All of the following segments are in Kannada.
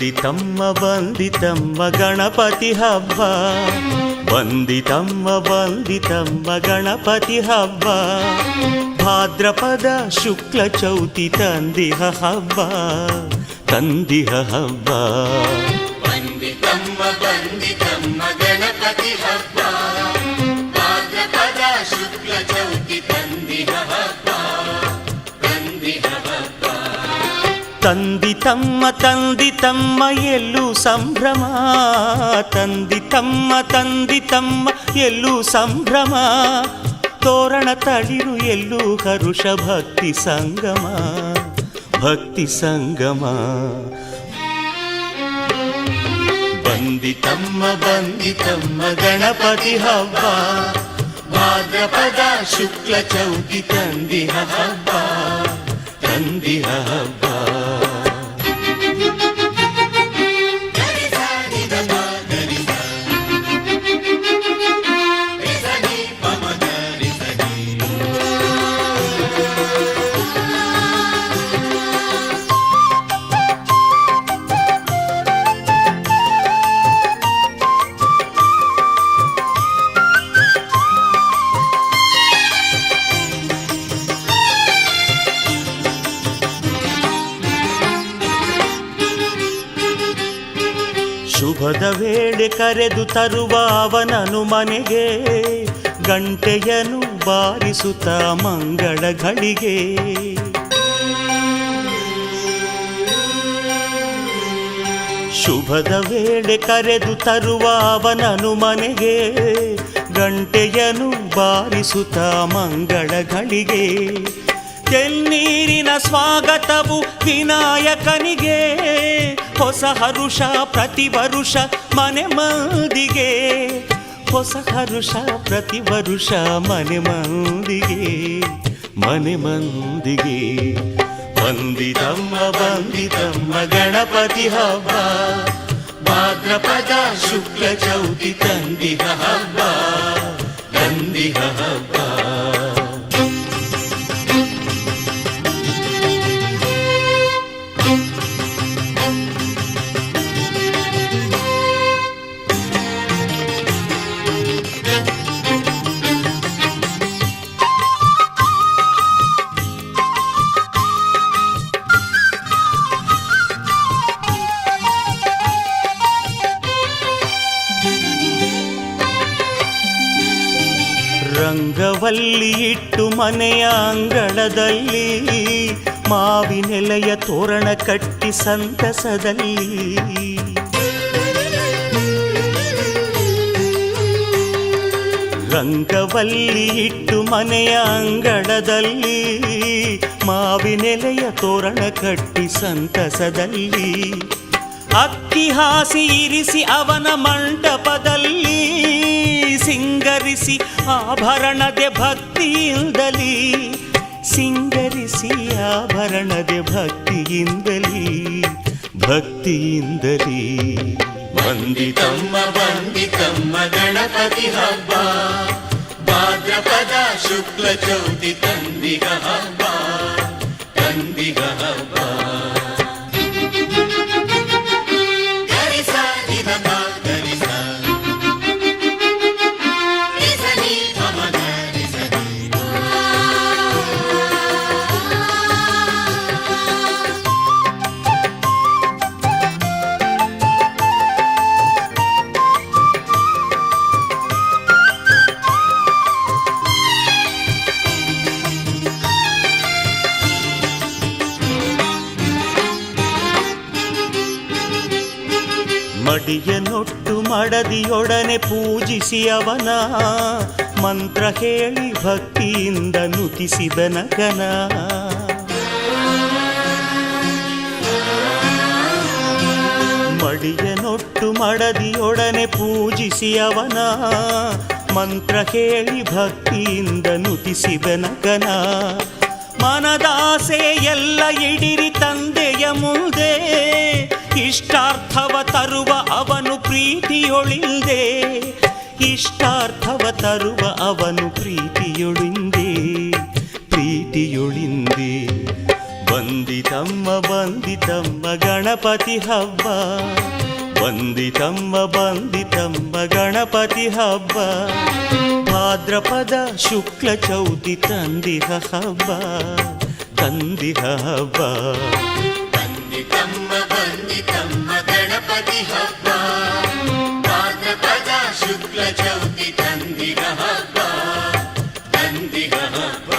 ಬಂದಿತಮ್ಮ ಗಣಪತಿ ಹಬ್ಬ, ಬಂದಿತಮ್ಮ ಗಣಪತಿ ಹಬ್ಬ. ಭಾದ್ರಪದ ಶುಕ್ಲ ಚೌತಿ ತಂದಿಹ ಹಬ್ಬ, ತಂದಿಹ ಹಬ್ಬ. ಬಂದಿತಮ್ಮ ಗಣಪತಿ ಹಬ್ಬ, ಭಾದ್ರಪದ ಶುಕ್ಲ ಚೌತಿ ತಂದಿಹ ಹಬ್ಬ, ತಂದಿಹ ಹಬ್ಬ. ತಂದಿತಮ್ಮ ಎಲ್ಲೂ ಸಂಭ್ರಮ, ತಂದಿತಮ್ಮ ಎಲ್ಲೂ ಸಂಭ್ರಮ. ತೋರಣ ತಳಿರು ಎಲ್ಲೂ ಹರುಷ ಭಕ್ತಿ ಸಂಗಮ, ಭಕ್ತಿ ಸಂಗಮ. ಬಂದಿತಮ್ಮ ಗಣಪತಿ ಹಬ್ಬ, ಭಾದ್ರಪದ ಶುಕ್ಲ ಚೌತಿ ತಂದಿಹ ಹಬ್ಬ, ತಂದಿಹ ಹಬ್ಬ. ಶುಭದ ವೇಳೆ ಕರೆದು ತರುವ ಅವನನು ಮನೆಗೆ, ಗಂಟೆಯನು ಬಾರಿಸುತ್ತ ಮಂಗಳ ಘಳಿಗೆ. ಶುಭದ ವೇಳೆ ಕರೆದು ತರುವ ಅವನನು ಮನೆಗೆ, ಗಂಟೆಯನು ಬಾರಿಸುತ್ತ ಮಂಗಳ ಘಳಿಗೆ. ತೆನ್ನೀರಿನ ಸ್ವಾಗತವು ವಿನಾಯಕನಿಗೆ, ಹೊಸ ಹರುಷ ಪ್ರತಿ ವರುಷ ಮನೆ ಮಂದಿಗೆ, ಹೊಸ ಹರುಷ ಪ್ರತಿ ವರುಷ ಮನೆ ಮಂದಿಗೆ, ಮನೆ ಮಂದಿಗೆ. ಬಂದಿತಮ್ಮ ಗಣಪತಿ ಹಬ್ಬ, ಭಾದ್ರಪದ ಶುಕ್ಲ ಚೌತಿ ತಂದಿಹ ಹಬ್ಬ, ತಂದಿಹ ಹಬ್ಬ. ರಂಗವಲ್ಲಿ ಇಟ್ಟು ಮನೆಯ ಅಂಗಳದಲ್ಲಿ, ಮಾವಿನೆಲೆಯ ತೋರಣ ಕಟ್ಟಿ ಸಂತಸದಲ್ಲಿ. ರಂಗವಲ್ಲಿ ಇಟ್ಟು ಮನೆಯ ಅಂಗಳದಲ್ಲಿ, ಮಾವಿನೆಲೆಯ ತೋರಣ ಕಟ್ಟಿ ಸಂತಸದಲ್ಲಿ. ಅಕ್ಕಿ ಹಾಸಿ ಇರಿಸಿ ಅವನ ಮಂಟಪದಲ್ಲಿ, ಸಿಂಗರಿಸಿ ಆಭರಣದೆ ಭಕ್ತಿಯಿಂದಲೇ, ಸಿಂಗರಿಸಿ ಆಭರಣದೆ ಭಕ್ತಿಯಿಂದಲೇ, ಭಕ್ತಿಯಿಂದಲೇ. ಬಂದಿತಮ್ಮ ಗಣಪತಿ ಹಬ್ಬ, ಭಾದ್ರಪದ ಶುಕ್ಲ ಚೌತಿ ತಂದಿಹ ಹಬ್ಬ, ತಂದಿಹ ಹಬ್ಬ. ಮಡಿಯನೊಟ್ಟು ಮಡದಿಯೊಡನೆ ಪೂಜಿಸಿ ಅವನ, ಮಂತ್ರ ಹೇಳಿ ಭಕ್ತಿಯಿಂದ ನುತಿಸಿದ ನಗನ. ಮಡಿಯನೊಟ್ಟು ಮಡದಿಯೊಡನೆ ಪೂಜಿಸಿ ಅವನ, ಮಂತ್ರ ಹೇಳಿ ಭಕ್ತಿಯಿಂದ ನುತಿಸಿದ ನಗನ. ಮನದಾಸೆ ಎಲ್ಲ ಇಡಿರಿ ತಂದೆಯ ಮುಂದೆ, ಇಷ್ಟಾರ್ಥವ ತರುವ ಅವನು ಪ್ರೀತಿಯೊಳಿಂದೆ, ಇಷ್ಟಾರ್ಥವ ತರುವ ಅವನು ಪ್ರೀತಿಯೊಳಿಂದೆ, ಪ್ರೀತಿಯೊಳಿಂದೆ. ಬಂದಿತಮ್ಮ ಬಂದಿತಮ್ಮ ಗಣಪತಿ ಹಬ್ಬ, ಬಂದಿತಮ್ಮ ಬಂದಿತಮ್ಮ ಗಣಪತಿ ಹಬ್ಬ, ಭಾದ್ರಪದ ಶುಕ್ಲ ಚೌತಿ ತಂದಿಹ ಹಬ್ಬ, ತಂದಿಹ ಹಬ್ಬ. ಬಂದಿತಮ್ಮ ಬಂದಿತಮ್ಮ ಗಣಪತಿ ಹಬ್ಬ, ಭಾದ್ರಪದ ಶುಕ್ಲ ಚೌತಿ ತಂದಿಗ ಹಬ್ಬ, ತಂದಿಗ ಹಬ್ಬ.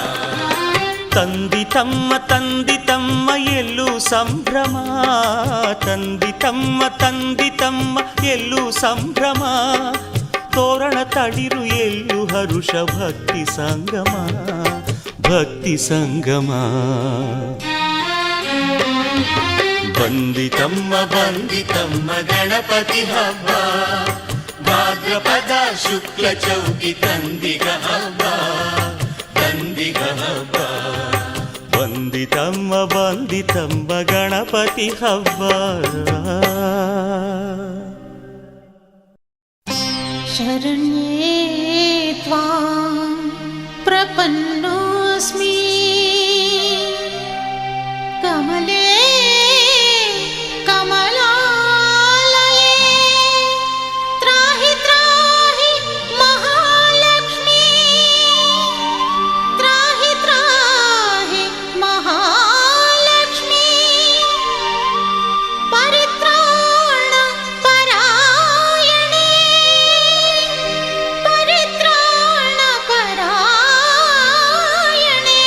ತಂದಿತಮ್ಮ ತಂದಿತಮ್ಮ ಎಲ್ಲೂ ಸಂಭ್ರಮ, ತಂದಿತಮ್ಮ ತಂದಿತಮ್ಮ ಎಲ್ಲೂ ಸಂಭ್ರಮ, ತೋರಣ ತಳಿರು ಎಲ್ಲೂ ಹರುಷ ಭಕ್ತಿ ಸಂಗಮ, ಭಕ್ತಿ ಸಂಗಮ. ಬಂದಿತಮ್ಮ ಬಂದಿತಮ್ಮ ಗಣಪತಿ ಹಬ್ಬ, ಭಾದ್ರಪದ ಶುಕ್ಲ ಚೌತಿ ತಂದಿಗ ಹಬ್ಬ, ತಂದಿಗ ಹಬ್ಬ. ಬಂದಿತಮ್ಮ ಬಂದಿತಮ್ಮ ಗಣಪತಿ ಹಬ್ಬ. ಶರಣ್ಯೇ ತ್ವಾಂ ಪ್ರಪನ್ನೋಸ್ಮಿ, ಕಮಲೇ ಕಮಲಾಲಯೇ, ತ್ರಾಹಿ ತ್ರಾಹಿ ಮಹಾಲಕ್ಷ್ಮೀ, ತ್ರಾಹಿ ತ್ರಾಹಿ ಮಹಾಲಕ್ಷ್ಮೀ, ಪರಿತ್ರಾಣ ಪರಾಯಣೇ, ಪರಿತ್ರಾಣ ಪರಾಯಣೇ.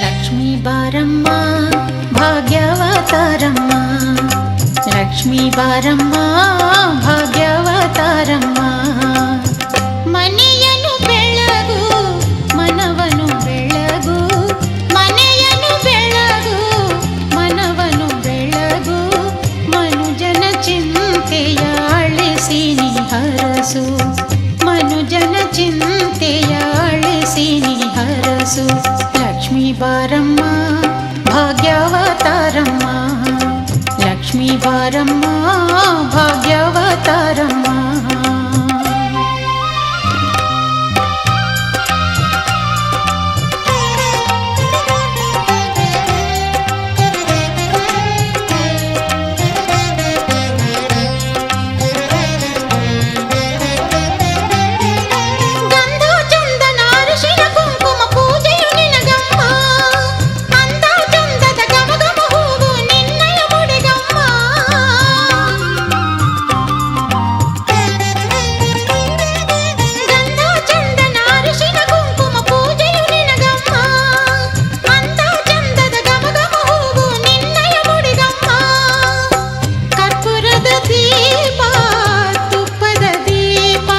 ಲಕ್ಷ್ಮೀ ಬಾರಮ್ಮ ಭಾಗ್ಯವತಾರಮ್ಮ, ಲಕ್ಷ್ಮೀ ಬಾರಮ್ಮ ಭಾಗ್ಯವತಾರಮ್ಮ, ಮನೆಯನ್ನು ಬೆಳಗು ಮನವನು ಬೆಳಗು, ಮನೆಯನ್ನು ಬೆಳಗು ಮನವನು ಬೆಳಗು, ಮನುಜನ ಚಿಂತೆಯ ಅಳಿಸಿ ನೀ ಹರಸು, ಮನುಜನ ಚಿಂತೆಯ ಅಳಿಸಿ ನೀ ಹರಸು. ಲಕ್ಷ್ಮೀ ಬಾರಮ್ಮ ಭಾಗ್ಯವತಾರಮ್ಮ, ಲಕ್ಷ್ಮೀ ಬಾರಮ್ಮ ಭಾಗ್ಯವತಾರಮ್ಮ. ಗಂಧ ಚಂದನ ಅರಿಶಿನ ಕುಂಕುಮ ಪೂಜೆಯು ನಿನಗಮ್ಮ, ಅಂದ ಚಂದದ ಗಮಗಮ ಹೂವು ನಿನ್ನಯ ಮುಡಿಗಮ್ಮ. ಗಂಧ ಚಂದನ ಅರಿಶಿನ ಕುಂಕುಮ ಪೂಜೆಯು ನಿನಗಮ್ಮ, ಅಂದ ಚಂದದ ಗಮಗಮ ಹೂವು ನಿನ್ನಯ ಮುಡಿಗಮ್ಮ. ಕರ್ಪೂರದ ದೀಪ ತುಪ್ಪದ ದೀಪ,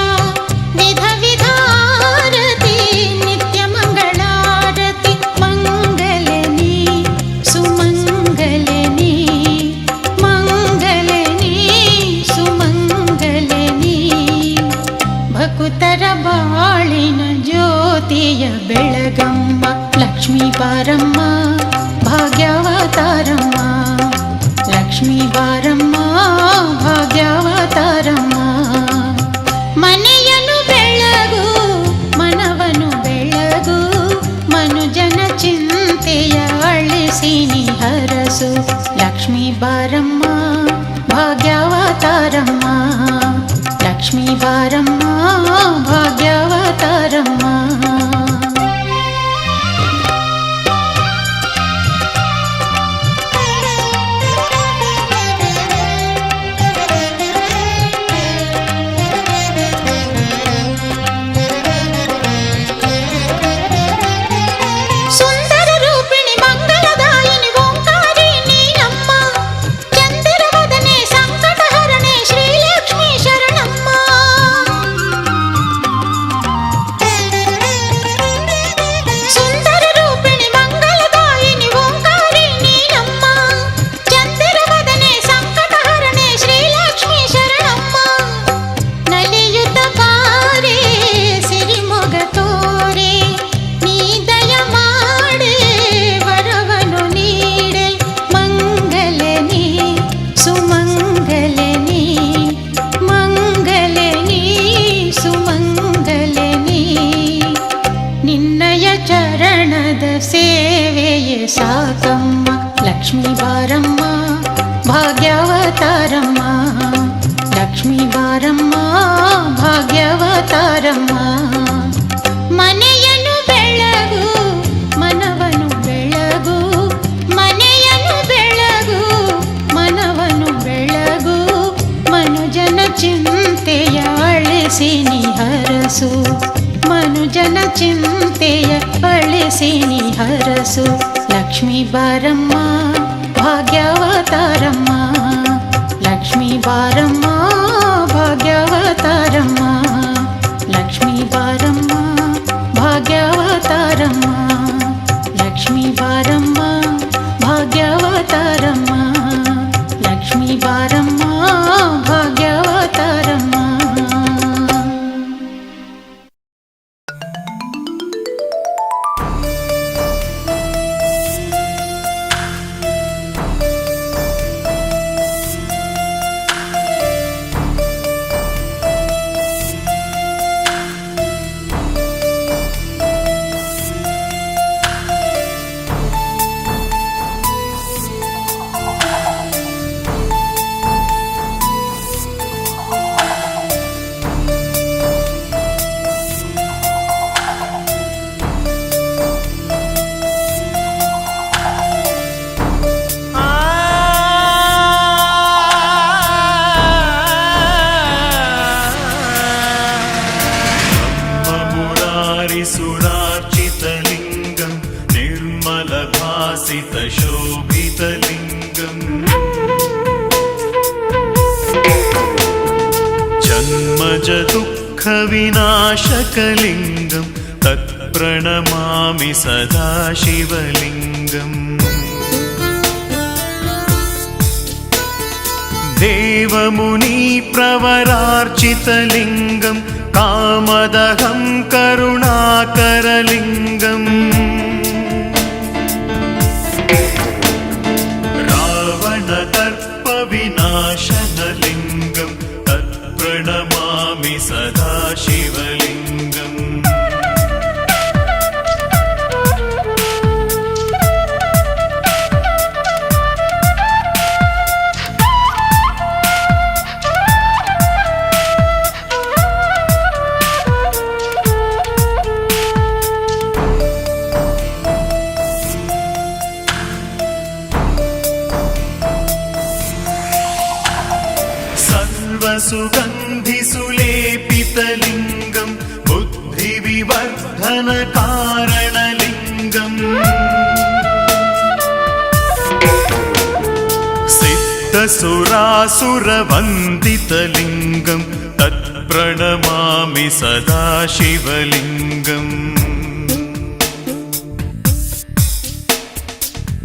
ವಿಧ ವಿಧಾರತಿ ನಿತ್ಯ ಮಂಗಳಾರತಿ, ಮಂಗಲನಿ ಸುಮಂಗಲನಿ, ಮಂಗಲನಿ ಸುಮಂಗಲನಿ, ಭಕುತರ ಬಾಳಿನ ಜ್ಯೋತಿಯ ಬೆಳಗಮ್ಮ. ಲಕ್ಷ್ಮೀ ಬಾರಮ್ಮ ಭಾಗ್ಯವತಾರಮ್ಮ, ಲಕ್ಷ್ಮೀ ಬಾರಮ್ಮ ಭಾಗ್ಯವತಾರಮ್ಮ, ಮನೆಯನ್ನು ಬೆಳಗು ಮನವನು ಬೆಳಗು, ಮನುಜನ ಚಿಂತೆಯ ಅಳಿಸಿ ನೀ ಹರಸು. ಲಕ್ಷ್ಮೀ ಬಾರಮ್ಮ ಭಾಗ್ಯವತಾರಮ್ಮ, ಲಕ್ಷ್ಮೀ ಬಾರಮ್ಮ ಭಾಗ್ಯವತಾರಮ್ಮ. ಸುಂದರ ರೂಪಿಣಿ ಮಂಗಲದಾಯಿನಿ ಓಂಕಾರಿ ನೀನಮ್ಮ, ಚಂದಿರವದನೆ ಸಂಕಟಹರಣೆ ಶ್ರೀಲಕ್ಷ್ಮೀ ಶರಣಮ್ಮ. ಲಕ್ಷ್ಮೀ ಬಾರಮ್ಮ ಭಾಗ್ಯವತಾರಮ್ಮ, ಲಕ್ಷ್ಮೀ ಬಾರಮ್ಮ ಭಾಗ್ಯವತಾರಮ್ಮ. ಮನೆಯನ್ನು ಬೆಳಗು ಮನವನು ಬೆಳಗು, ಮನೆಯನ್ನು ಬೆಳಗು ಮನವನು ಬೆಳಗು, ಮನುಜನ ಚಿಂತೆಯ ಅಳಿಸಿ ನಿಹರಸು, ಮನುಜನ ಚಿಂತೆಯ ಅಳಿಸಿ ನಿಹರಸು. ಲಕ್ಷ್ಮೀ ಬಾರಮ್ಮ ಭಾಗ್ಯವತಾರಮ್ಮ, ಲಕ್ಷ್ಮೀ ಬಾರಮ್ಮ ಭಾಗ್ಯವತಾರಮ್ಮ, ಲಕ್ಷ್ಮೀ ಬಾರಮ್ಮ ಭಾಗ್ಯವತಾರಮ್ಮ, ಲಕ್ಷ್ಮೀ ಬಾರಮ್ಮ ಭಾಗ್ಯವತಾರಮ್ಮ, ಲಕ್ಷ್ಮೀ ಬಾರಮ್ಮ ಭಾಗ್ಯವತಾರಮ್ಮ. सुरार्चितलिङ्गं निर्मलभासितशोभितलिङ्गम् जन्मजदुःखविनाशकलिङ्गं तत्प्रणमामि सदा शिवलिङ्गम्. देवमुनिप्रवरार्चितलिङ्गं कामदहं करुणाकरलिङ्गम्. रावणदर्पविनाशनलिङ्गं तत्प्रणमामि सदा शिवलिङ्गम्. सर्वसुगन्धिसुलेपितलिङ्गं बुद्धिविवर्धनकारणलिङ्गम्. सिद्धसुरासुरवन्दितलिङ्गं तत्प्रणमामि सदा शिवलिङ्गम्.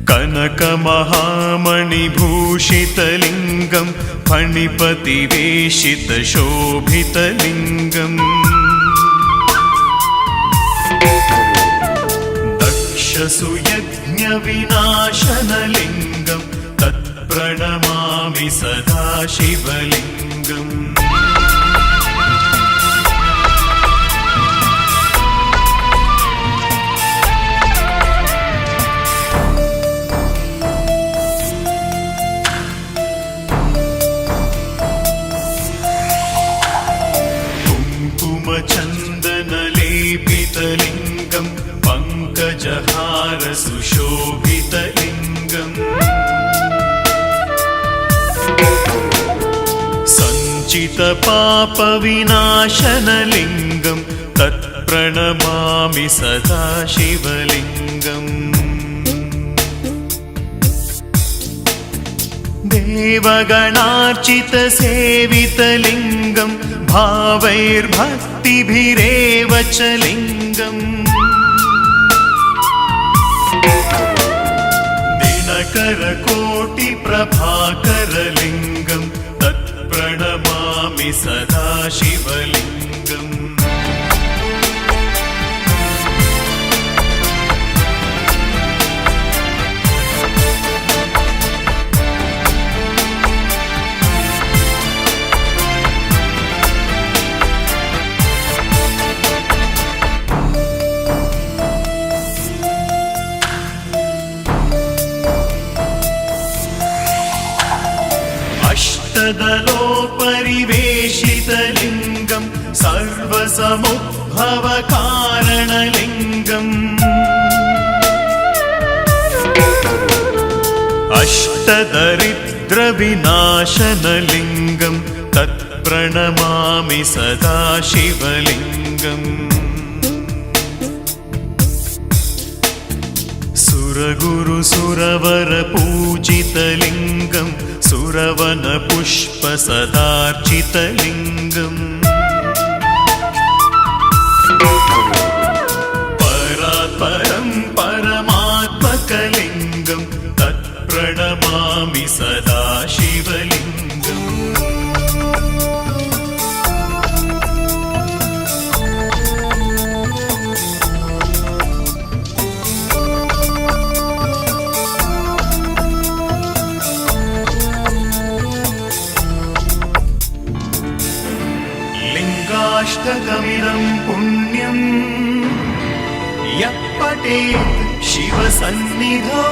कनकमहामणिभूषितलिङ्गं फणिपतिवेशितशोभितलिङ्गम्. दक्षसुयज्ञविनाशनलिङ्गं तत्प्रणमामि सदा शिवलिङ्गम्. चन्दनलेपितलिङ्गं पङ्कजहारसुशोभितलिङ्गम्. सञ्चितपापविनाशनलिङ्गं तत्प्रणमामि सदा शिवलिङ्गम्. देवगणार्चितसेवितलिङ्गं भावैर्भक्तिभिरेव च लिङ्गम्. दिनकरकोटिप्रभाकरलिङ्गं तत्प्रणमामि सदा शिवलिङ्गम्. समुद्भवकारणलिङ्गम् अष्टदरिद्रविनाशनलिङ्गं तत्प्रणमामि सदा शिवलिङ्गम् सुरगुरुसुरवरपूजितलिङ्गं सुरवनपुष्पसदार्चितलिङ्गम् परात्परं परमात्मकलिङ्गं तत्प्रणमामि सदा शिवलिङ्गम् लिङ्गाष्टकमिदं पुण्यम् यः पठेत् शिवसन्निधौ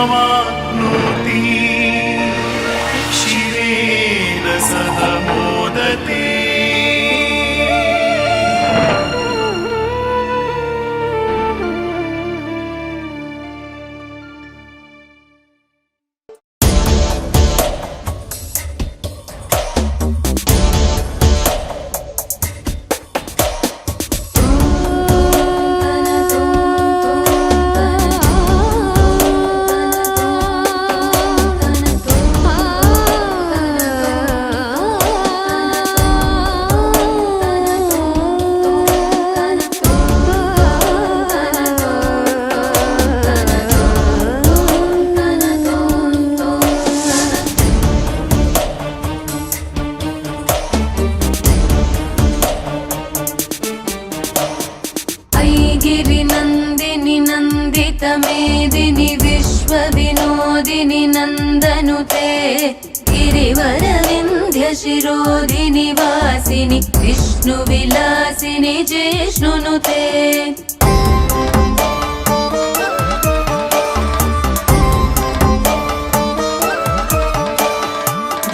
शिवलोकमवाप्नोति शिवेन सह मोदते। मेदिनि विश्वविनोदिनि नन्दनुते गिरिवरविन्ध्यशिरोधिनि वासिनि विष्णुविलासिनि जिष्णुनुते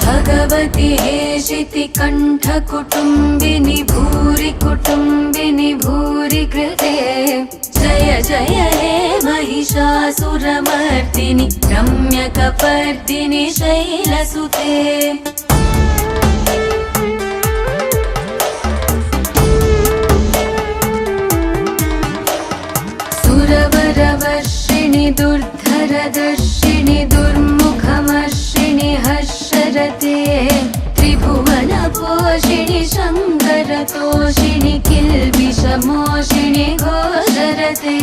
भगवति हेशिति कण्ठकुटुम्बिनि भूरि कुटुम्बिनि भूरि कृते जय जय हे महिषासुरमर्दिनि रम्यकपर्दिनि शैलसुते सुरवरवर्षिणि दुर्धरदर्शिनि दुर्मुखमर्षिणि हर्षरते त्रिभुवनपोषिणि शङ्करतोषिणि किल्बिषमोषिणि घोषरते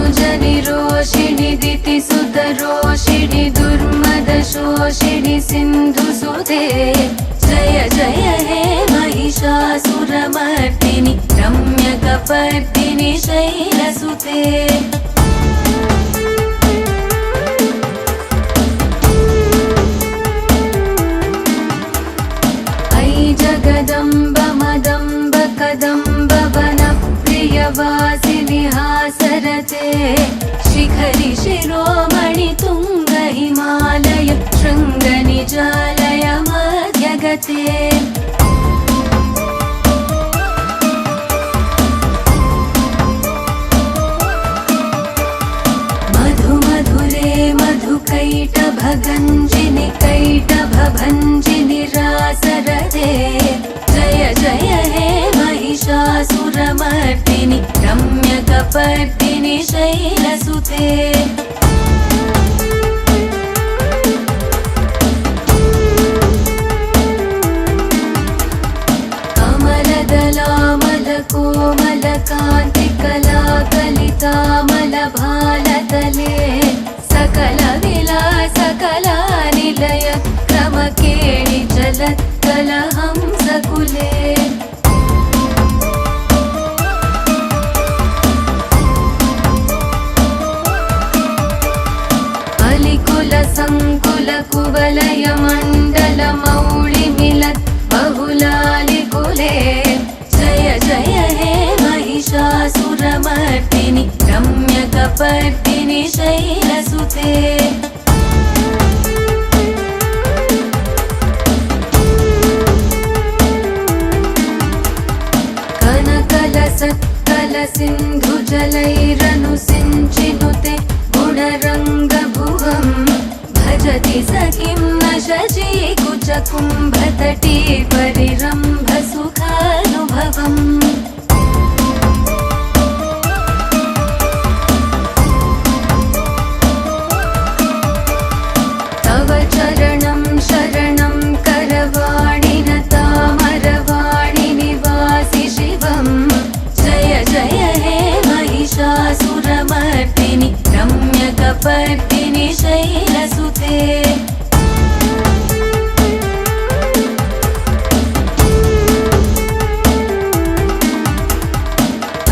धनुजनिरोषिणि दितिसुतरोषिणि दुर्मदशोषिणि सिन्धुसुते जय जय हे महिषासुरमर्दिनि रम्यकपर्दिनि शैलसुते जगदम्ब मदम्ब कदम्ब वनप्रियवासिनि हासरते शिखरि शिरोमणि तुङ्ग हिमालय शृङ्गनिजालय मध्यगते मधुमधुरे मधुकैटभगञ्जिनि कैटभभञ्जिनि रासरते जय जय हे महिषासुरमर्दिनि रम्यकपर्दिनि शैलसुते कमलदलामलकोमलकान्तिकलाकलितामलभालतले सकलविलासकलानिलय क्रमकेणि जलत्कलहंसकुले जलैरनु सिञ्चिनुते गुणरङ्गभुवम् भजति स किं न शचीकुचकुम्भतटी परिरम्भसुखानुभवम् तव चरणं शरणं करवाणि न तामरवाणि निवासि शिवम् जय जय हे महिषासुरमर्दिनि रम्यकपर्दिनि शैलसुते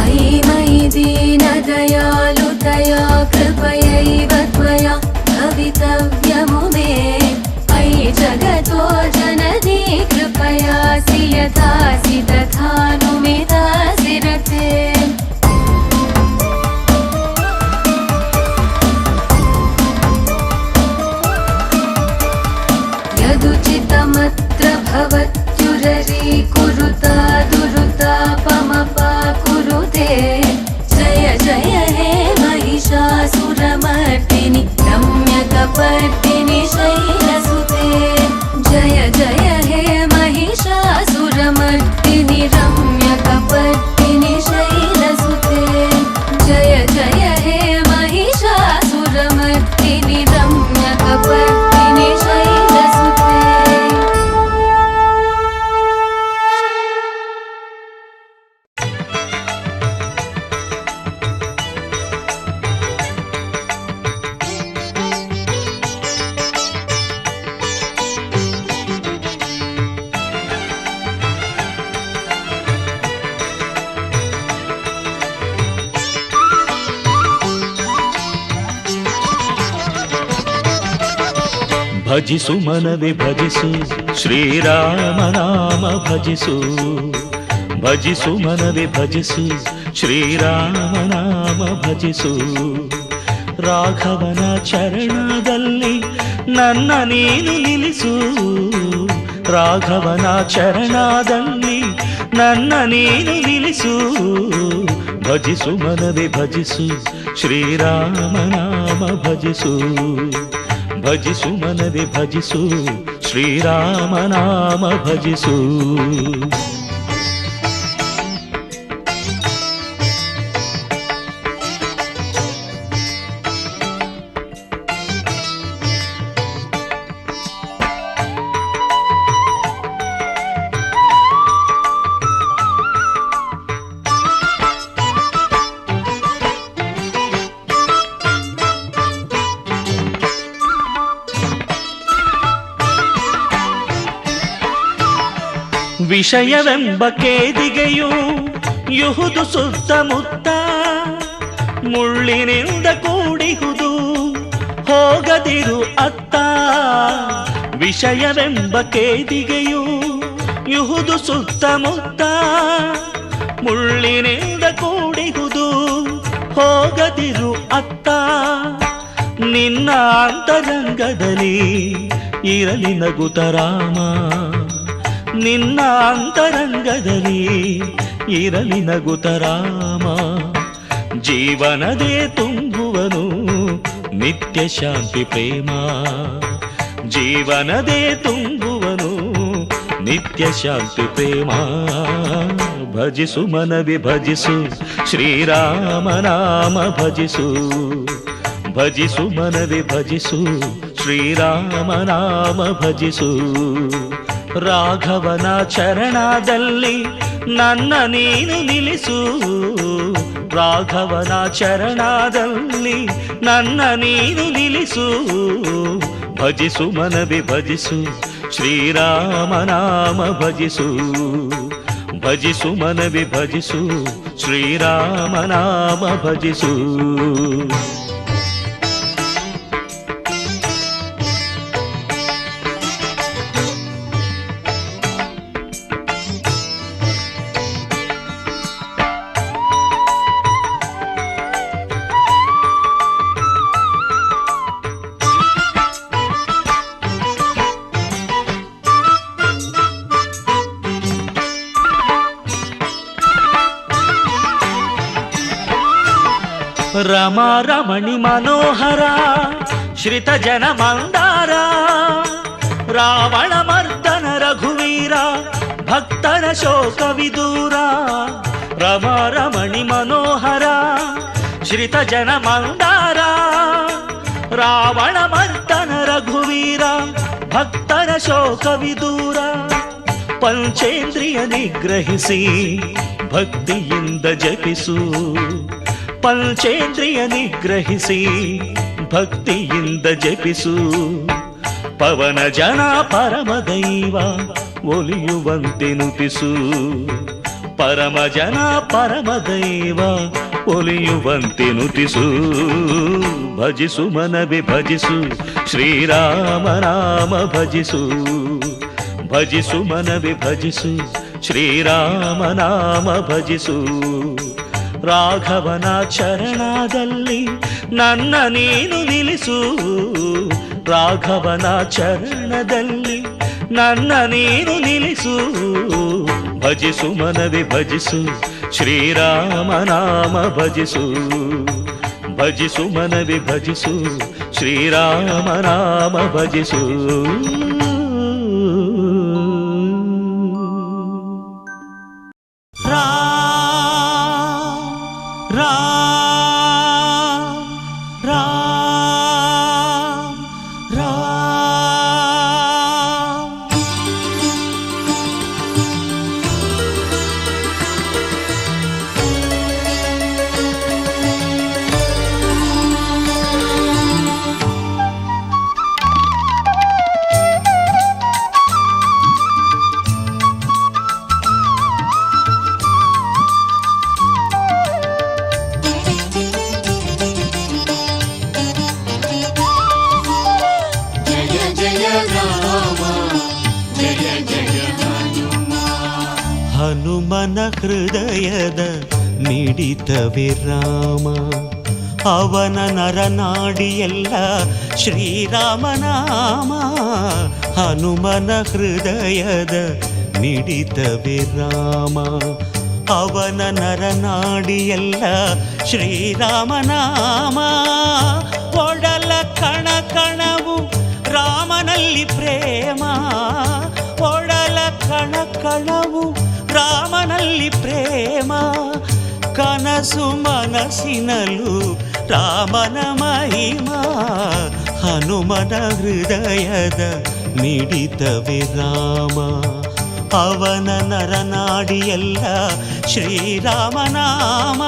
अयि मयि दीनदयालुतया कृपयैव त्वया भवितव्यमुमे अयि जगतो जननी कृपयासि यथासि तथानुमितासि रते यदुचितमत्र भवत्युररीकुरुता दुरुतापमपाकुरुते जय जय हे महिषासुरमर्दिनि रम्यकपर्दिनि शैलसुते जय जय हे महिषासुरमर्दिनि रम्यकपर्दिनि शैलसुते जय जय हे महिषासुरमर्दिनि रम्यकपर्दिनि शैलसुते ಭಜಿಸು ಮನವೇ ಭಜಿಸು ಶ್ರೀರಾಮನಾಮ ಭಜಿಸು ಭಜಿಸು ಮನವೇ ಭಜಿಸು ಶ್ರೀರಾಮನಾಮ ಭಜಿಸು ರಾಘವನ ಚರಣದಲ್ಲಿ ನನ್ನ ನೀನು ನಿಲ್ಲಿಸು ರಾಘವನ ಚರಣದಲ್ಲಿ ನನ್ನ ನೀನು ನಿಲ್ಲಿಸು ಭಜಿಸು ಮನವೇ ಭಜಿಸು ಶ್ರೀರಾಮನಾಮ ಭಜಿಸು ಭಜಿಸು ಮನವೇ ಭಜಿಸು ಶ್ರೀರಾಮನಾಮ ಭಜಿಸು ವಿಷಯವೆಂಬ ಕೇದಿಗೆಯು ಯುಹುದು ಸುತ್ತಮುತ್ತ ಮುಳ್ಳಿನಿಂದ ಕೂಡಿಹುದು ಹೋಗದಿರು ಅತ್ತ ವಿಷಯವೆಂಬ ಕೇದಿಗೆಯು ಯುಹುದು ಸುತ್ತಮುತ್ತ ಮುಳ್ಳಿನಿಂದ ಕೂಡಿಹುದು ಹೋಗದಿರು ಅತ್ತ ನಿನ್ನ ಅಂತರಂಗದಲ್ಲಿ ಇರಲಿ ನಗುತ್ತ ರಾಮ ನಿನ್ನ ಅಂತರಂಗದಲ್ಲಿ ಇರಲಿ ನಗುತ್ತ ರಾಮ ಜೀವನದೇ ತುಂಬುವನು ನಿತ್ಯ ಶಾಂತಿ ಪ್ರೇಮ ಜೀವನದೇ ತುಂಬುವನು ನಿತ್ಯ ಶಾಂತಿ ಪ್ರೇಮ ಭಜಿಸು ಮನವೇ ಭಜಿಸು ಶ್ರೀರಾಮನಾಮ ಭಜಿಸು ಭಜಿಸು ಮನವೇ ಭಜಿಸು ಶ್ರೀರಾಮನಾಮ ಭಜಿಸು ರಾಘವನ ಚರಣದಲ್ಲಿ ನನ್ನ ನೀನು ನಿಲ್ಲಿಸು ರಾಘವನ ಚರಣದಲ್ಲಿ ನನ್ನ ನೀನು ನಿಲ್ಲಿಸು ಭಜಿಸು ಮನವೇ ಭಜಿಸು ಶ್ರೀರಾಮನಾಮ ಭಜಿಸು ಭಜಿಸು ಮನವೇ ಭಜಿಸು ಶ್ರೀರಾಮನಾಮ ಭಜಿಸು ರಮಾ ರಮಣಿ ಮನೋಹರ ಶ್ರಿತ ಜನ ಮಂದಾರ ರಾವಣ ಮರ್ದನ ರಘುವೀರ ಭಕ್ತರ ಶೋಕ ವಿದೂರ ರಮಾ ರಮಣಿ ಮನೋಹರ ಶ್ರಿತ ಜನ ಮಂದಾರ ರಾವಣ ಮರ್ದನ ರಘುವೀರ ಭಕ್ತರ ಶೋಕ ವಿದೂರ ಪಂಚೇಂದ್ರಿಯ ನಿಗ್ರಹಿಸಿ ಭಕ್ತಿಯಿಂದ ಜಪಿಸು ಪಂಚೇಂದ್ರಿಯ ನಿಗ್ರಹಿಸಿ ಭಕ್ತಿಯಿಂದ ಜಪಿಸು ಪವನ ಜನ ಪರಮದೈವ ಒಲಿಯುವಂತೆ ನುತಿಸು ಪರಮ ಜನ ಪರಮದೈವ ಒಲಿಯುವಂತೆ ನುತಿಸು ಭಜಿಸು ಮನವೇ ಭಜಿಸು ಶ್ರೀರಾಮ ನಾಮ ಭಜಿಸು ಭಜಿಸು ಮನವೇ ಭಜಿಸು ಶ್ರೀರಾಮ ನಾಮ ಭಜಿಸು ರಾಘವನ ಚರಣದಲ್ಲಿ ನನ್ನ ನೀನು ನಿಲ್ಲಿಸು ರಾಘವನ ಚರಣದಲ್ಲಿ ನನ್ನ ನೀನು ನಿಲ್ಲಿಸು ಭಜಿಸು ಮನವೇ ಭಜಿಸು ಶ್ರೀರಾಮ ನಾಮ ಭಜಿಸು ಭಜಿಸು ಮನವೇ ಭಜಿಸು ಶ್ರೀರಾಮ ನಾಮ ಭಜಿಸು ಹನುಮನ ಹೃದಯದ ಮಿಡಿತವೇ ರಾಮ ಅವನ ನರನಾಡಿಯೆಲ್ಲ ಶ್ರೀರಾಮನಾಮ ಹನುಮನ ಹೃದಯದ ಮಿಡಿತವೇ ರಾಮ ಅವನ ನರನಾಡಿಯೆಲ್ಲ ಶ್ರೀರಾಮನಾಮ ಒಡಲ ಕಣ ಕಣವು ರಾಮನಲ್ಲಿ ಪ್ರೇಮ ಒಡಲ ಕಣ ಕಣವು ರಾಮನಲ್ಲಿ ಪ್ರೇಮ ಕನಸು ಮನಸ್ಸಿನಲ್ಲೂ ರಾಮನ ಮಹಿಮಾ ಹನುಮನ ಹೃದಯದ ಮಿಡಿತವೇ ರಾಮ ಅವನ ನರನಾಡಿಯೆಲ್ಲ ಶ್ರೀರಾಮನಾಮ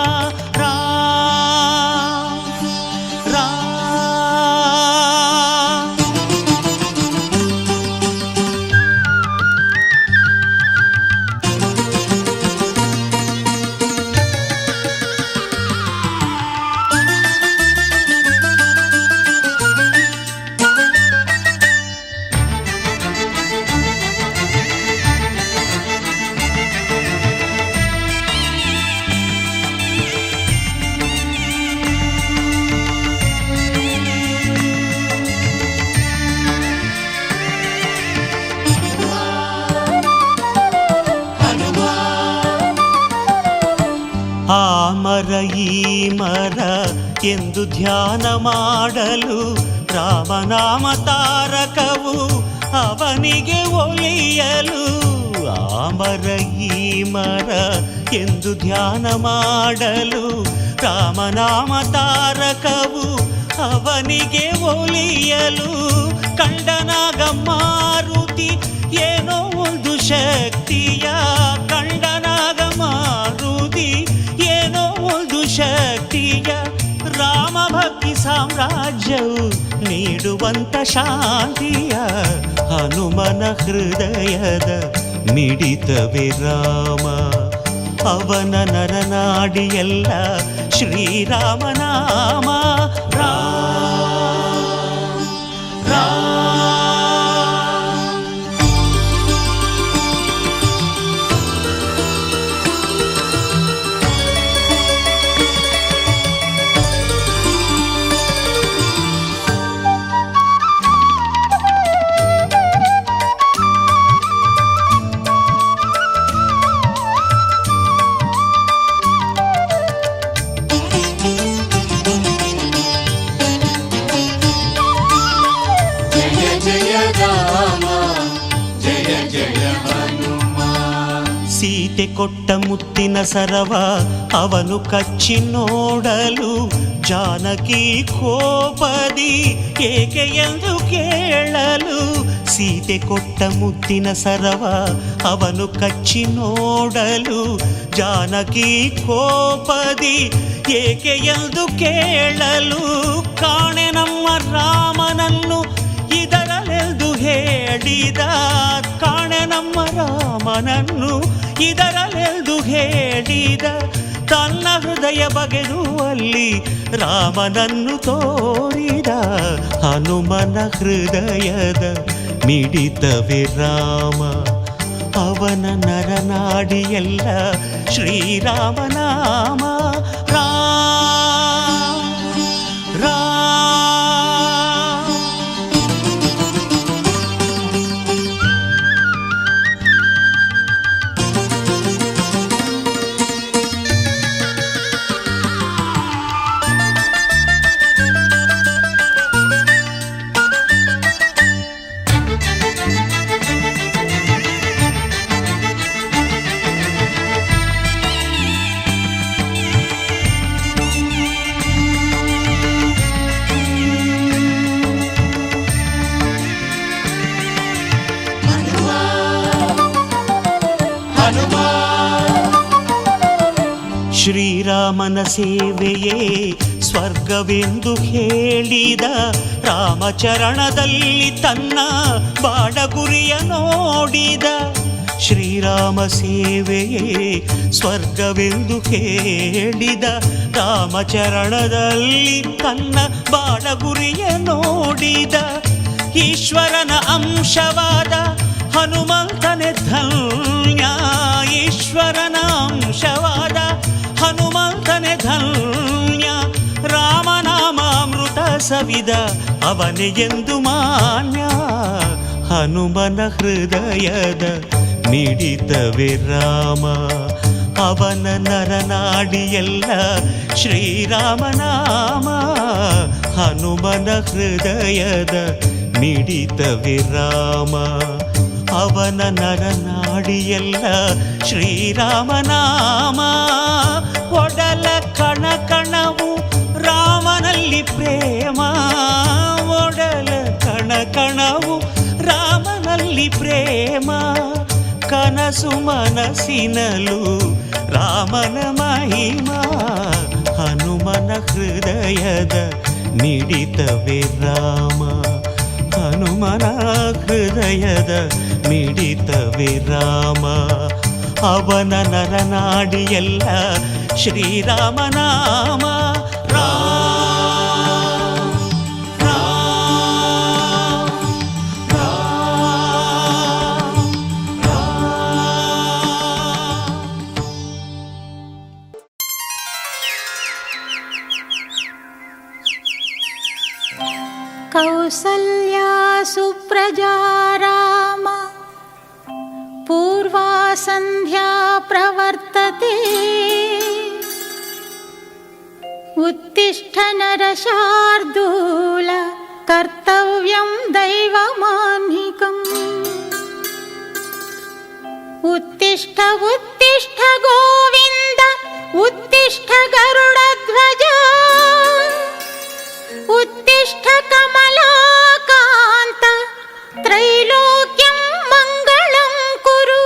ಆ ಮರ ಈ ಮರ ಎಂದು ಧ್ಯಾನ ಮಾಡಲು ರಾಮನಾಮ ತಾರಕವು ಅವನಿಗೆ ಒಲಿಯಲು ಆ ಮರ ಈ ಮರ ಎಂದು ಧ್ಯಾನ ಮಾಡಲು ರಾಮನಾಮ ತಾರಕವು ಅವನಿಗೆ ಒಲಿಯಲು ಕಂಡನಾಗ ಮಾರುತಿ ಏನೋ ಒಂದು ಶಕ್ತಿಯ ಕಂಡನಾಗ ಮಾರುತಿ ಏನೋ ಒಂದು ಶಕ್ತಿಯ ರಾಮ ಭಕ್ತಿ ಸಾಮ್ರಾಜ್ಯವು ನೀಡುವಂತ ಶಾಂತಿಯ ಹನುಮನ ಹೃದಯದ ಮಿಡಿತವೇ ರಾಮ ಅವನ ನರನಾಡಿಯೆಲ್ಲ ಶ್ರೀರಾಮನಾಮ ಸೀತೆ ಕೊಟ್ಟ ಮುತ್ತಿನ ಸರವ ಅವನು ಕಚ್ಚಿ ನೋಡಲು ಜಾನಕಿ ಕೋಪದಿ ಏಕೆ ಎಂದು ಕೇಳಲು. ಸೀತೆ ಕೊಟ್ಟ ಮುತ್ತಿನ ಸರವ ಅವನು ಕಚ್ಚಿ ನೋಡಲು ಜಾನಕಿ ಕೋಪದಿ ಏಕೆ ಎಂದು ಕೇಳಲು. ಕಾಣೆ ನಮ್ಮ ರಾಮನನ್ನು ಇದರಲೆಂದು ಹೇಳಿದ, ಕಾಣೆ ನಮ್ಮ ರಾಮನನ್ನು ಇದರಲೆಂದು ಹೇಳಿದ. ತನ್ನ ಹೃದಯ ಬಗೆದು ಅಲ್ಲಿ ರಾಮನನ್ನು ತೋರಿದ. ಹನುಮನ ಹೃದಯದ ಮಿಡಿತವೇ ರಾಮ, ಅವನ ನರನಾಡಿಯೆಲ್ಲ ಶ್ರೀರಾಮನಾಮ. ರಾಮ ರಾಮ ಶ್ರೀರಾಮನ ಸೇವೆಯೇ ಸ್ವರ್ಗವೆಂದು ಹೇಳಿದ. ರಾಮಚರಣದಲ್ಲಿ ತನ್ನ ಬಾಡಗುರಿಯ ನೋಡಿದ. ಶ್ರೀರಾಮ ಸೇವೆಯೇ ಸ್ವರ್ಗವೆಂದು ಹೇಳಿದ. ರಾಮಚರಣದಲ್ಲಿ ತನ್ನ ಬಾಡಗುರಿಯ ನೋಡಿದ. ಈಶ್ವರನ ಅಂಶವಾದ ಹನುಮಂತನೇ ಧನ್ಯ, ಈಶ್ವರನ ಅಂಶವಾದ ಹನುಮಂತನೇ ಧನ್ಯ. ರಾಮನಾಮ ಅಮೃತ ಸವಿದ ಅವನೇ ಎಂದು ಮಾನ್ಯ. ಹನುಮನ ಹೃದಯದ ಮಿಡಿತವೇ ರಾಮ, ಅವನ ನರನಾಡಿಯೆಲ್ಲ ಶ್ರೀರಾಮನಾಮ. ಹನುಮನ ಹೃದಯದ ಮಿಡಿತವೇ ರಾಮ, ಅವನ ನರನಾಡಿಯೆಲ್ಲ ಶ್ರೀರಾಮನಾಮ. ಒಡಲ ಕಣಕಣವು ರಾಮನಲ್ಲಿ ಪ್ರೇಮ, ಒಡಲ ಕಣಕಣವು ರಾಮನಲ್ಲಿ ಪ್ರೇಮ. ಕನಸು ಮನಸ್ಸಿನಲು ರಾಮನ ಮಹಿಮಾ. ಹನುಮನ ಹೃದಯದ ಮಿಡಿತವೇ ರಾಮ, ಹನುಮನ ಹೃದಯದ ಮಿಡಿತವೇ ರಾಮ. ಅವನ ನರನಾಡಿಯೆಲ್ಲ ಶ್ರೀರಾಮನಾಮ. ಕೌಸಲ್ಯಾ ಸುಪ್ರಜಾ ರಾಮ ಪೂರ್ವಾ ಸಂಧ್ಯಾ ಪ್ರವರ್ತತೆ. ಉತ್ತಿಷ್ಠ ನರಶಾರ್ದೂಲ ಕರ್ತವ್ಯಂ ದೈವಮಾನ್ನಿಕಂ. ಉತ್ತಿಷ್ಠ ಉತ್ತಿಷ್ಠ ಗೋವಿಂದ ಉತ್ತಿಷ್ಠ ಗರುಡಧ್ವಜ. ಉತ್ತಿಷ್ಠ ಕಮಲಾಕಾಂತ ತ್ರೈಲೋಕ್ಯಂ ಮಂಗಳಂ ಕುರು.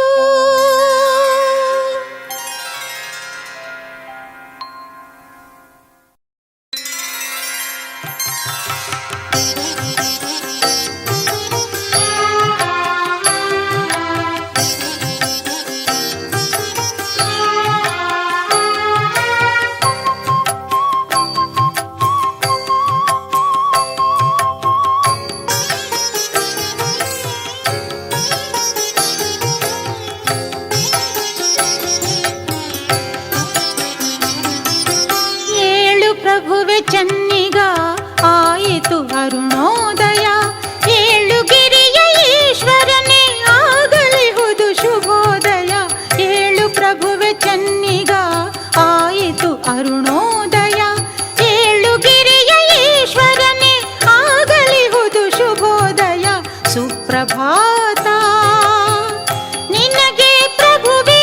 ಪ್ರಭುವೆ ಚನ್ನಿಗ ಆಯಿತು ಅರುಣೋದಯ. ಏಳುಗಿರಿಯ ಈಶ್ವರನೇ ಆಗಲಿಹುದು ಶುಭೋದಯ. ಏಳು ಪ್ರಭುವೆ ಚನ್ನಿಗ ಆಯಿತು ಅರುಣೋದಯ. ಏಳುಗಿರಿಯ ಈಶ್ವರನೇ ಆಗಲಿಹುದು ಶುಭೋದಯ. ಸುಪ್ರಭಾತ ನಿನಗೆ ಪ್ರಭುವೇ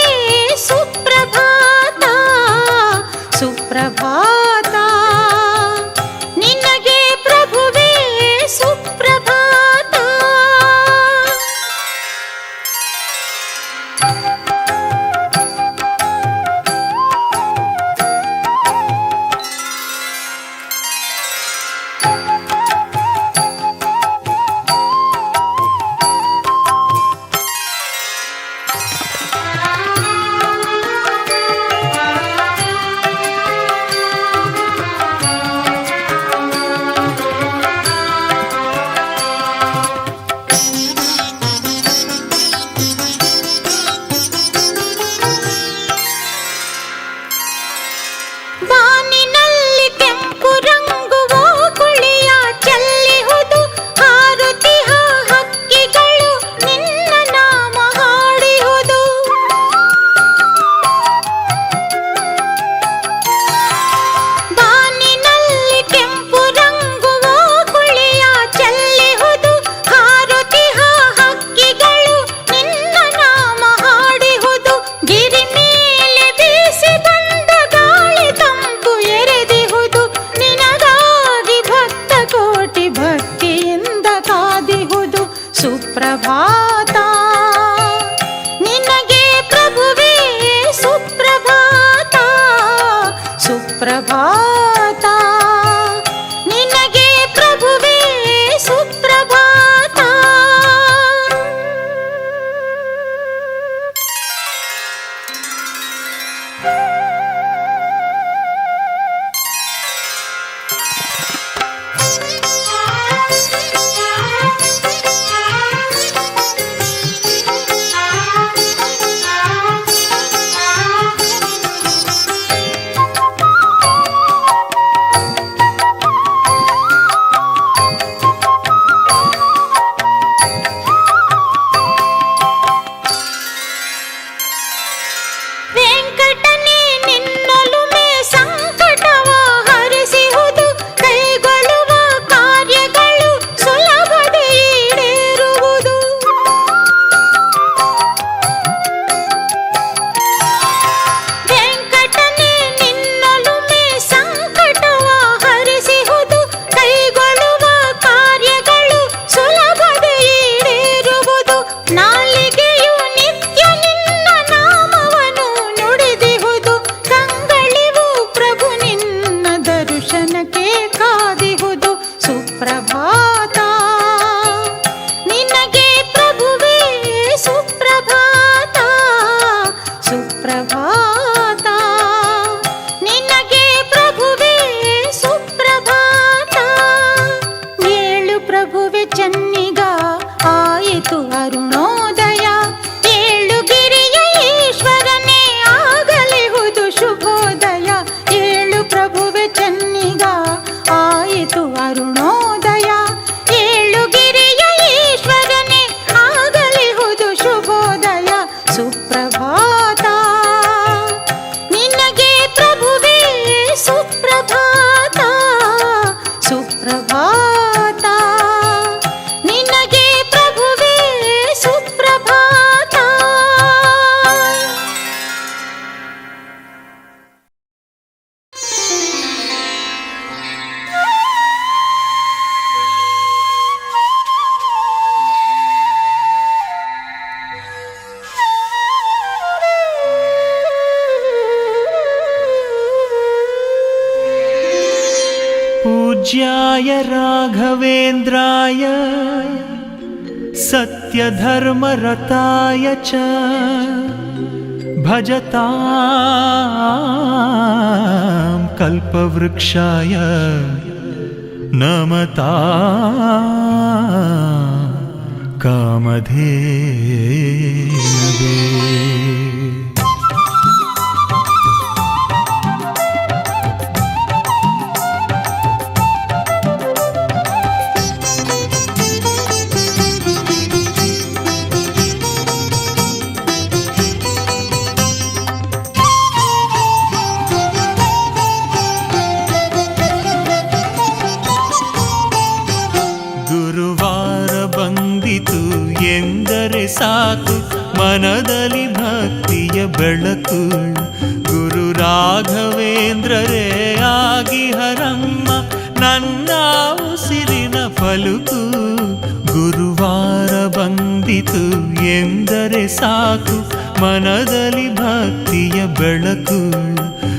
ದರ್ಶನಕ್ಕೆ ಕಾದಿಹುದು ಸುಪ್ರಭಾತ. ನಿನಗೆ ಪ್ರಭುವೇ ಸುಪ್ರಭಾತ ಸುಪ್ರಭಾತ. ನಿನಗೆ ಪ್ರಭುವೇ ಸುಪ್ರಭಾತ. ಏಳು ಪ್ರಭುವೆ ಚನ್ನಿಗ ಆಯಿತು ಅರುಣೋದಯ. ಏಳು ಗಿರಿಯ ಈಶ್ವರನೇ ಆಗಲಿಹುದು ಶುಭೋದಯ. ಏಳು ಪ್ರಭುವೆ ಚನ್ನಿಗ ಆಯಿತು ಅರುಣೋದಯ. ಏಳು ಗಿರಿಯ ಈಶ್ವರನೇ ಆಗಲಿಹುದು ಶುಭೋದಯ ಸುಪ್ರಭಾತ. ನಿನಗೆ ಪ್ರಭುವೇ ಸುಪ್ರಭಾತ ಸುಪ್ರಭಾತ. ನಿನಗೆ ಪ್ರಭುವೇ ಸುಪ್ರಭಾತ. पूज्याय राघवेन्द्राय सत्यधर्मरताय च भजतां कल्पवृक्षाय नमतां कामधेनवे. ಎಂದರೆ ಸಾಕು ಮನದಲ್ಲಿ ಭಕ್ತಿಯ ಬೆಳಕು. ಗುರು ರಾಘವೇಂದ್ರರೇ ಆಗಿಹರಮ್ಮ ನನ್ನ ಉಸಿರಿನ ಪಲುಕು. ಗುರುವಾರ ಬಂದಿತು ಎಂದರೆ ಸಾಕು ಮನದಲ್ಲಿ ಭಕ್ತಿಯ ಬೆಳಕು.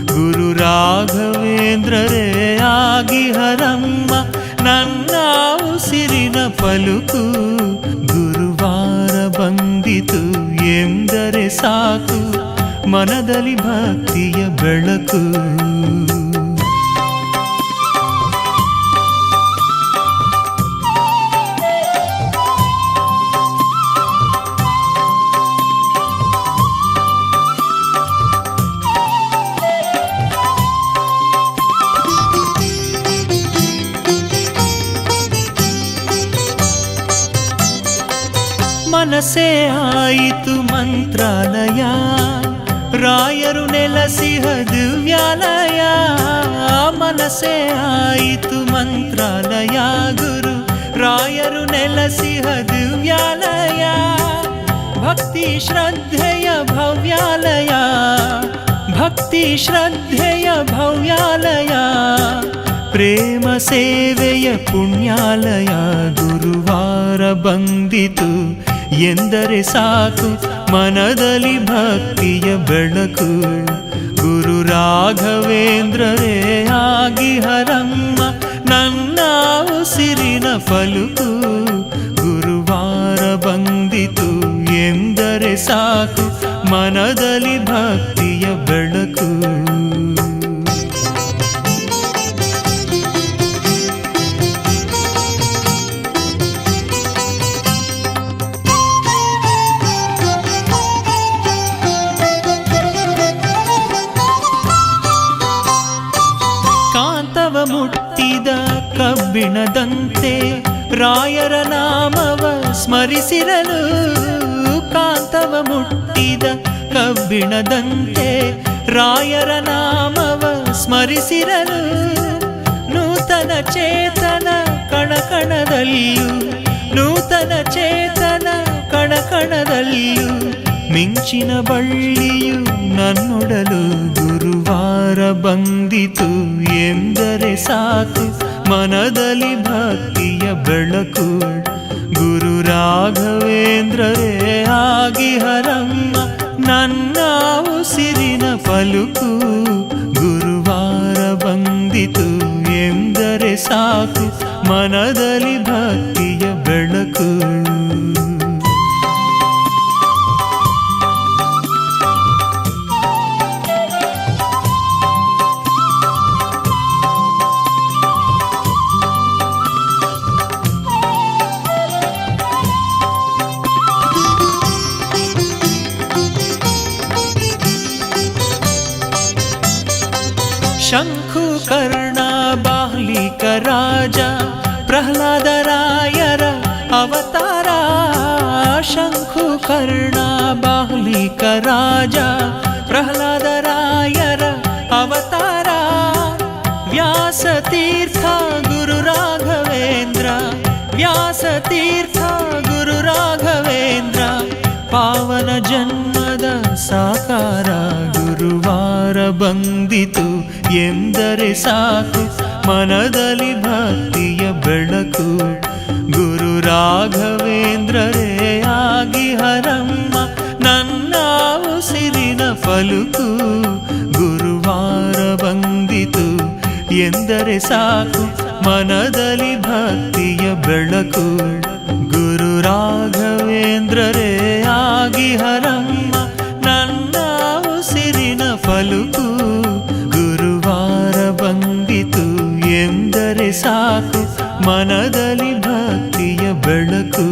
ಗುರು ರಾಘವೇಂದ್ರರೇ ಆಗಿಹರಮ್ಮ ನನ್ನ ಉಸಿರಿನ ಪಲುಕು. ಗುರುವಾರ ಬಂದಿತು ಎಂದರೆ ಸಾಕು ಮನದಲ್ಲಿ ಭಕ್ತಿಯ ಬೆಳಕು. ಮನಸೇ ಆಯಿತು ಮಂತ್ರಾಲಯ, ರಾಯರು ನೆಲಸಿಹ ದಿವ್ಯಾಲಯ. ಮನಸೇ ಆಯಿತು ಮಂತ್ರಾಲಯ, ಗುರು ರಾಯರು ನೆಲಸಿಹ ದಿವ್ಯಾಲಯ. ಭಕ್ತಿ ಶ್ರದ್ಧೆಯ ಭವ್ಯಾಲಯ, ಭಕ್ತಿ ಶ್ರದ್ಧೆಯ ಭವ್ಯಾಲಯ. ಪ್ರೇಮ ಸೇವೆಯ ಪುಣ್ಯಾಲಯ. ಗುರುವಾರ ಬಂದಿತು ಎಂದರೆ ಸಾಕು ಮನದಲ್ಲಿ ಭಕ್ತಿಯ ಬೆಳಕು. ಗುರು ರಾಘವೇಂದ್ರರೇ ಆಗಿಹರಮ್ಮ ನನ್ನ ಉಸಿರಿನ ಪಲುಕು. ಗುರುವಾರ ಬಂದಿತು ಎಂದರೆ ಸಾಕು ಮನದಲ್ಲಿ ಭಕ್ತಿಯ ಬೆಳಕು. ಮುಟ್ಟಿದ ಕಬ್ಬಿಣದಂತೆ ರಾಯರ ನಾಮವ ಸ್ಮರಿಸಿರಲು. ಕಾಂತವ ಮುಟ್ಟಿದ ಕಬ್ಬಿಣದಂತೆ ರಾಯರ ನಾಮವ ಸ್ಮರಿಸಿರಲು. ನೂತನ ಚೇತನ ಕಣಕಣದಲ್ಲಿಯೂ, ನೂತನ ಚೇತನ ಕಣಕಣದಲ್ಲಿಯೂ ಮಿಂಚಿನ ಬಳ್ಳಿಯು ನನ್ನೊಡಲು. ಗುರುವಾರ ಬಂದಿತು ಎಂದರೆ ಸಾಕು ಮನದಲ್ಲಿ ಭಕ್ತಿಯ ಬೆಳಕು. ಗುರು ರಾಘವೇಂದ್ರರೇ ಆಗಿಹರಮ್ಮ ನನ್ನ ಉಸಿರಿನ ಪಲುಕು. ಗುರುವಾರ ಬಂದಿತು ಸಾಕು ಮನದಲ್ಲಿ ಭಕ್ತಿಯ ಬೆಳಕು. ಶಂಖು ಕರ್ಣ ಬಾಹ್ಲಿಕ ರಾಜ ಪ್ರಹ್ಲಾದರಾಯರ ಅವತಾರ. ಶಂಖು ಕರ್ಣ ಬಾಹ್ಲಿಕ ರಾಜ ಪ್ರಹ್ಲಾದರಾಯರ ಅವತಾರ. ವ್ಯಾಸತೀರ್ಥ ಗುರು ರಾಘವೇಂದ್ರ, ವ್ಯಾಸತೀರ್ಥ ಗುರು ರಾಘವೇಂದ್ರ ಪಾವನ ಜನ್ಮದ ಸಾಕಾರ. ಗುರುವಾರ ಬಂದಿತು ಎಂದರೆ ಸಾಕು ಮನದಲ್ಲಿ ಭಕ್ತಿಯ ಬೆಳಕು. ಗುರು ರಾಘವೇಂದ್ರರೇ ಆಗಿ ಹರಮ್ಮ ನನ್ನ ಉಸಿರಿನ ಫಲುಕು. ಗುರುವಾರ ಬಂದಿತು ಎಂದರೆ ಸಾಕು ಮನದಲ್ಲಿ ಭಕ್ತಿಯ ಬೆಳಕು. ಗುರು ರಾಘವೇಂದ್ರರೇ ಆಗಿ ಹರಮ್ಮ ನನ್ನ ಉಸಿರಿನ ಫಲುಕು. ಗುರುವಾರ ಬಂದಿತು ಎಂದರೆ ಸಾಕು ಮನದಲ್ಲಿ ಭಕ್ತಿಯ ಬೆಳಕು.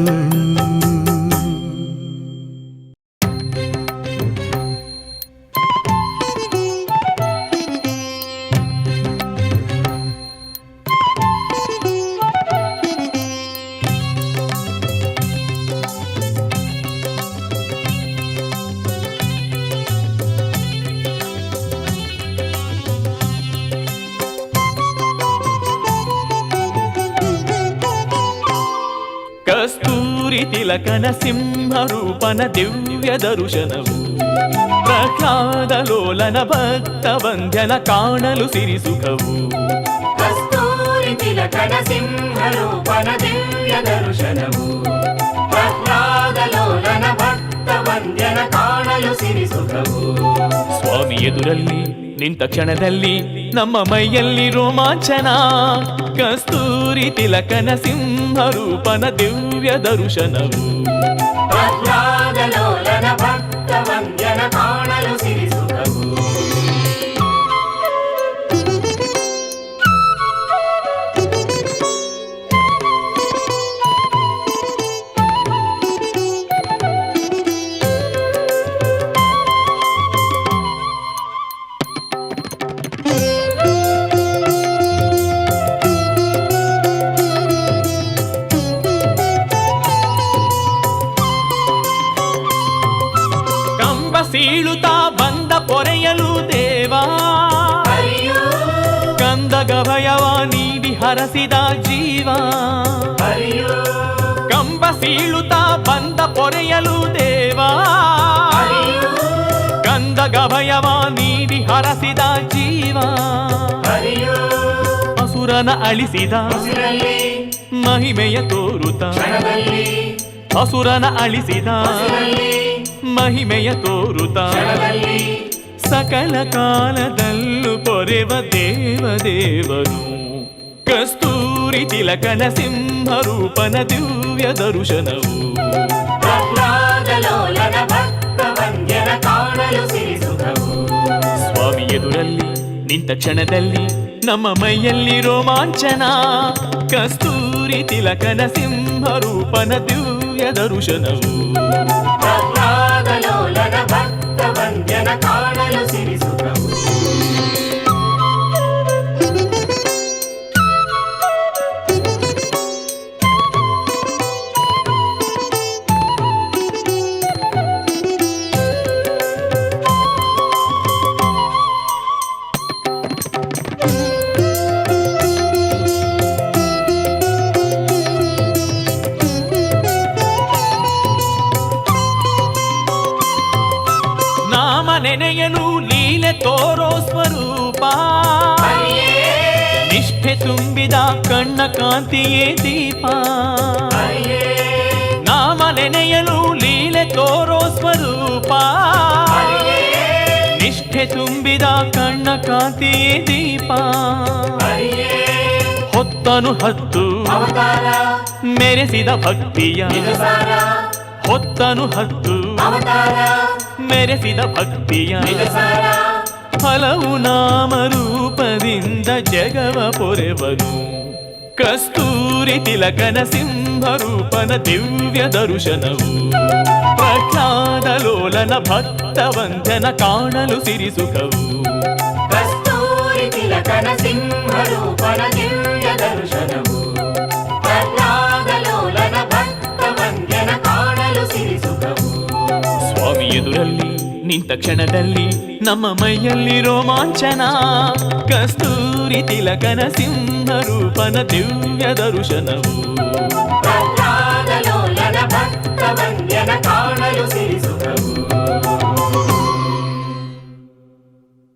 ಕಸ್ತೂರಿ ತಿಲಕನ ಸಿಂಹರೂಪನ ದಿವ್ಯ ದರ್ಶನವು. ಪ್ರಹ್ಲಾದ ಲೋಲನ ಭಕ್ತ ವಂದ್ಯನ ಕಾಣಲು ಸಿರಿ ಸುಖವು. ಕಸ್ತೂರಿ ತಿಲಕನ ಸಿಂಹರೂಪನ ದಿವ್ಯ ದರ್ಶನವು. ಪ್ರಹ್ಲಾದ ಲೋಲನ ಭಕ್ತ ವಂದ್ಯನ ಕಾಣಲು ಸಿರಿ ಸುಖವು. ಸ್ವಾಮಿ ಎದುರಲ್ಲಿ ನಿಂತ ಕ್ಷಣದಲ್ಲಿ ನಮ್ಮ ಮೈಯಲ್ಲಿ ರೋಮಾಂಚನ. ಕಸ್ತೂರಿ ತಿಲಕನ ಸಿಂಹರೂಪನ ದಿವ್ಯ ದರ್ಶನವು. ಪ್ರಹ್ಲಾದ ಲೋಲನ ಭಕ್ತ ವಂದ್ಯನ ಕಾಣಲು ಸಿರಿ ಸುಖವು. ಸೀಳುತ್ತಾ ಬಂದ ಪೊರೆಯಲು ದೇವಾ, ಕಂದಗಭಯವ ನೀಡಿ ಹರಸಿದ ಜೀವ. ಕಂಬ ಸೀಳುತ್ತಾ ಬಂದ ಪೊರೆಯಲು ದೇವಾ, ಕಂದಗಭಯವ ನೀಡಿ ಹರಸಿದ ಜೀವ. ಅಸುರನ ಅಳಿಸಿದ ಮಹಿಮೆಯ ತೋರುತ್ತ, ಅಸುರನ ಅಳಿಸಿದ ಮಹಿಮೆಯ ತೋರುತ್ತ, ಸಕಲ ಕಾಲದಲ್ಲೂ ಪೊರೆವ ದೇವದೇವನು. ಕಸ್ತೂರಿ ತಿಲಕನ ಸಿಂಹರೂಪನ ದಿವ್ಯ ದರ್ಶನವು. ಸ್ವಾಮಿ ಎದುರಲ್ಲಿ ನಿಂತ ಕ್ಷಣದಲ್ಲಿ ನಮ್ಮ ಮೈಯಲ್ಲಿ ರೋಮಾಂಚನ. ಕಸ್ತೂರಿ ತಿಲಕನ ಸಿಂಹರೂಪನ ದಿವ್ಯ ದರ್ಶನವು. ಭಕ್ತ ವಂದ್ಯನ ಕಾಣಲು ಸಿರಿ ಸುಖವು. ನೆನೆಯಲು ಲೀಲೆ ತೋರೋ ಸ್ವರೂಪ, ನಿಷ್ಠೆ ತುಂಬಿದ ಕಣ್ಣ ಕಾಂತಿಯೇ ದೀಪ. ನಾಮ ನೆನೆಯಲು ಲೀಲೆ ತೋರೋ ಸ್ವರೂಪ, ನಿಷ್ಠೆ ತುಂಬಿದ ಕಣ್ಣ ಕಾಂತಿಯೇ ದೀಪ. ಹೊತ್ತನು ಹತ್ತು ಅವತಾರ ಮೆರೆಸಿದ ಭಕ್ತಿಯ ನಿಜಸಾರ ಹೊತ್ತನು ಹತ್ತು ಅವತಾರ ಮೆರೆಸಿದ ಭಕ್ತಿಯ ನಿಜಸಾರ ಹಲವು ನಾಮರೂಪದಿಂದ ಜಗವ ಪೊರೆವನು ಕಸ್ತೂರಿ ತಿಲಕನ ಸಿಂಹರೂಪನ ದಿವ್ಯ ದರ್ಶನವು ಪ್ರಹ್ಲಾದ ಲೋಲನ ಭಕ್ತವಂದನ ಕಾಣಲು ಸಿರಿಸುಖವು ಕಸ್ತೂರಿ ತಿಲಕನ ಸಿಂಹರೂಪನ ದಿವ್ಯ ದರ್ಶನವು ಪ್ರಹ್ಲಾದ ಲೋಲನ ಭಕ್ತ ವಂದ್ಯನ ಕಾಣಲು ಸಿರಿಸುಖವು ಸ್ವಾಮಿ ಎದುರಲ್ಲಿ ನಿಂತ ಕ್ಷಣದಲ್ಲಿ ನಮ್ಮ ಮೈಯಲ್ಲಿ ರೋಮಾಂಚನ ಕಸ್ತೂರಿ ತಿಲಕನ ಸಿಂಹರೂಪನ ದಿವ್ಯ ದರ್ಶನವು